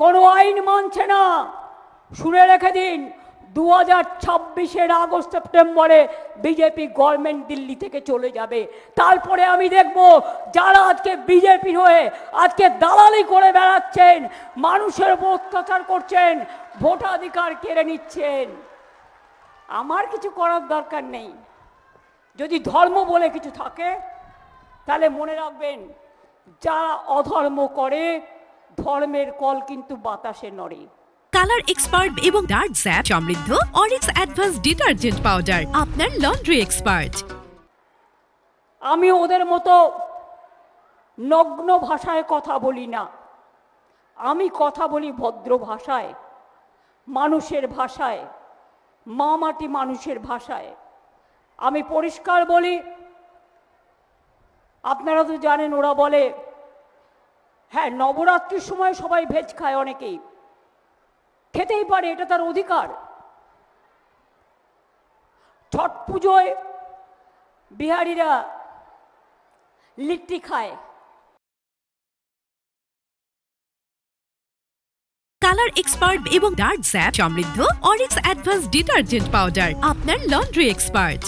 কোনো আইন মানছে না। শুনে রেখে দিন, 2026-এর আগস্ট সেপ্টেম্বরে বিজেপি গভর্নমেন্ট দিল্লি থেকে চলে যাবে। তারপরে আমি দেখব যারা আজকে বিজেপি হয়ে আজকে দালালি করে বেড়াচ্ছেন, মানুষের উপর অত্যাচার করছেন, ভোটাধিকার কেড়ে নিচ্ছেন, আমার কিছু করার দরকার নেই। যদি ধর্ম বলে কিছু থাকে তাহলে মনে রাখবেন, যারা অধর্ম করে ধর্মের কল কিন্তু বাতাসে নড়ে। কালার এক্সপার্ট এবং ডার্ক স্যাপ সমৃদ্ধ অরিক্স অ্যাডভান্স ডিটারজেন্ট পাউডার আপনার লন্ড্রি এক্সপার্ট। আমি ওদের মতো নগ্ন ভাষায় কথা বলি না, আমি কথা বলি ভদ্র ভাষায়, মানুষের ভাষায়, মা মাটি মানুষের ভাষায়। আমি পরিষ্কার বলি, আপনারা তো জানেন ওরা বলে হ্যাঁ নবরাত্রির সময় সবাই ভেজ খায়, অনেকেই খেতেই পারে, এটা তার অধিকার। ছট পুজোয় বিহারিরা লিট্টি খায়। কালার এক্সপার্ট এবং ডার্ক স্যাপ সমৃদ্ধ অরিক্স অ্যাডভান্স ডিটারজেন্ট পাউডার আপনার লন্ড্রি এক্সপার্ট।